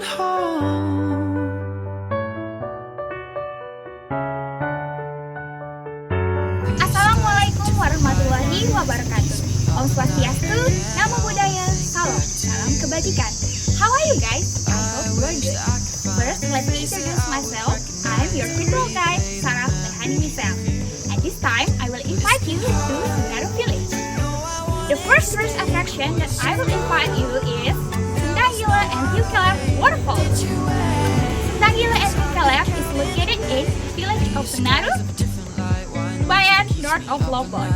home. Assalamualaikum warahmatullahi wabarakatuh. Om Swastiastu, Namo Buddhaya, Salam Kebajikan. How are you guys? I hope you are good. First, let me introduce myself. I'm your virtual guide, Sarah Lehani Misel. And this time, I will invite you to Senaru village. The first tourist attraction that I will invite you is Sendang Gile and Tiu Kelep Waterfall. Sendang Gile and Tiu Kelep is located in village of Senaru, Bayan, north of Lombok,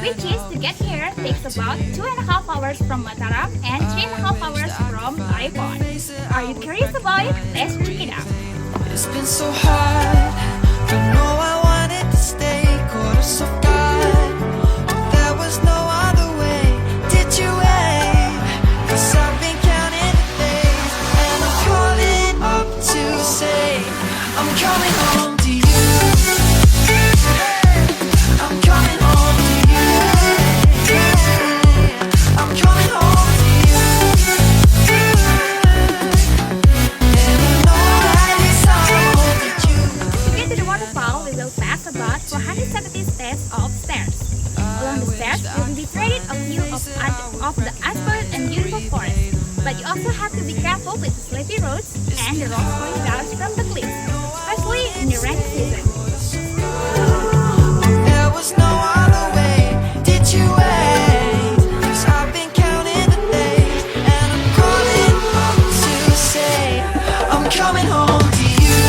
which is to get here takes about 2.5 hours from Mataram and 3.5 hours from Taiwan. Are you curious about it? Let's check it out. It's been so hard. I know I wanted to stay, caught us off guard. There was no other way. Did you wait? 'Cause I've been counting the days, and I'm calling up to say I'm coming home to you. I'm coming home to you. I'm coming home to you. And I know that it's all with you. To get to the waterfall, we will pass about 470 steps of stairs. Along the stairs, you will be treated a view of the asphalt and beautiful forest. But you also have to be careful with the sleepy roads and the rocks falling down from the cliffs, especially in the rainy season. There was no other way. Did you wait? 'Cause I've been counting the days, and I'm calling up to say I'm coming home to you.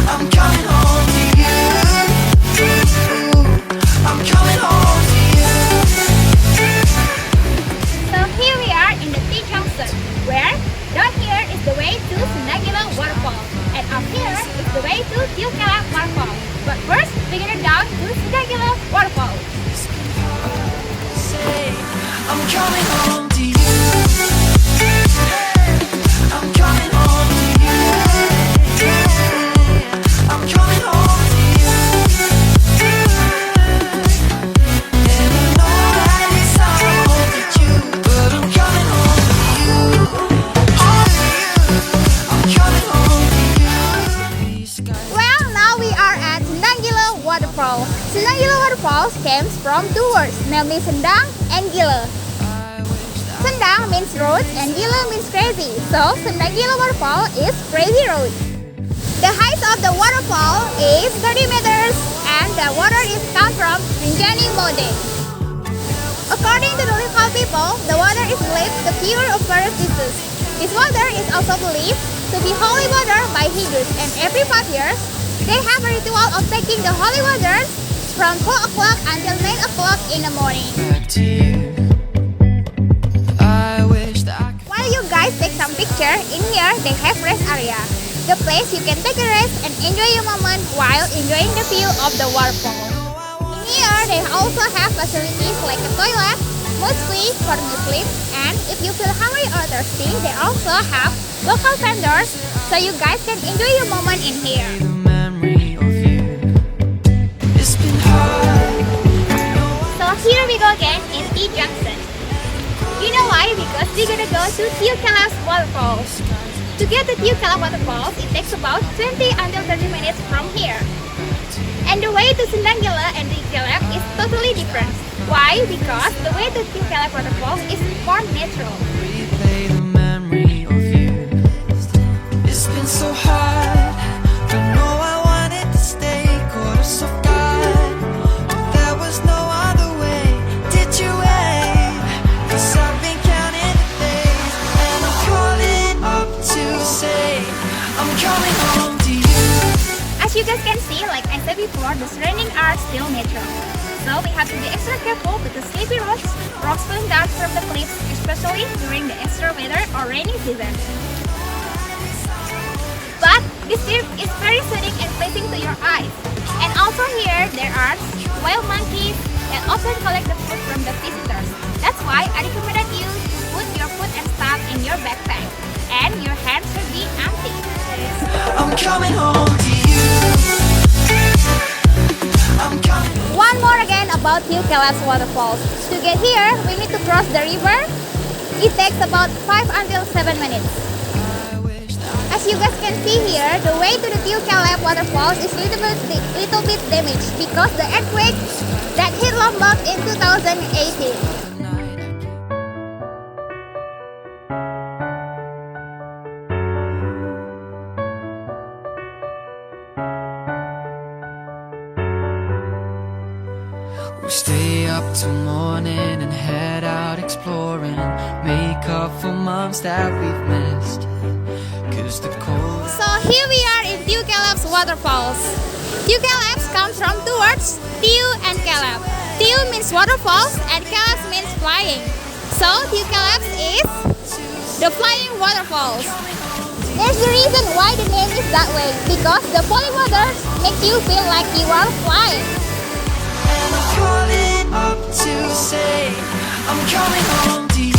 I'm coming home to you. I'm coming home to you. So here we are in the T junction, where down here is the way to Sendang Gile Waterfall, and up here is the way to Tiu Kelep Waterfall. But first, we're gonna down to Sendang Gile Waterfall. Say I'm coming home to you. I'm coming home to you. I'm coming home to you. And I know that it's all with you, but I'm coming home to you. I'm coming home to you. Well, now we are at Sendang Gile Waterfall. Sendang Gile Waterfall comes from two words, namely Sendang and Gile. Sendang means road and Gile means crazy, so Sendang Gile Waterfall is crazy road. The height of the waterfall is 30 meters and the water is come from Rinjani mountain. According to the local people, the water is believed to cure of various diseases. This water is also believed to be holy water by Hindus, and every 5 years, they have a ritual of taking the holy water from 4 o'clock until 9 o'clock in the morning. I wish that I could. While you guys take some picture, in here they have rest area. The place you can take a rest and enjoy your moment while enjoying the view of the waterfall. In here they also have facilities like a toilet, mostly for Muslims, and if you feel hungry or thirsty, they also have local vendors so you guys can enjoy your moment in here. The memory of you. It's been hard. So here we go again in T Junction. You know why? Because we're gonna go to Tiu Kelep Waterfall. To get to Tiu Kelep Waterfall, it takes about 20 until 30 minutes from here. And the way to Sendang Gile and Tiu Kelep is totally different. Why? Because the way to Tiu Kelep Waterfall is more natural. Replay the memory of you. It's been so hard. I know I wanted to stay, caught us off guard. There was no other way. Did you wait? 'Cause I've been counting the days, and I'm calling up to say I'm coming home to you. As you guys can see, like I said before, the surroundings are still natural. So we have to be extra careful with the sleepy rocks falling down from the cliffs, especially during the extra weather or rainy season. But this trip is very soothing and pleasing to your eyes. And also here there are wild monkeys that often collect the food from the visitors. That's why I recommended you to put your food and stuff in your backpack. And your hands should be empty. I'm coming home to you. I'm coming. One more again about Tiu Kelep Waterfalls. To get here, we need to cross the river It takes about 5 until 7 minutes. As you guys can see here, the way to the Tiu Kelep waterfalls is little bit damaged because the earthquake that hit Lombok in 2018. We stay up till morning and head out exploring, make up for months that we've missed. Cause the cold. So here we are in Tiu Kelep's waterfalls. Tiu Kelep comes from two words, Tiu and Kelep. Tiu means waterfalls and Kelep means flying. So Tiu Kelep is the flying waterfalls. There's the reason why the name is that way, because the falling water makes you feel like you are flying. And I'm calling up to say I'm coming home to you.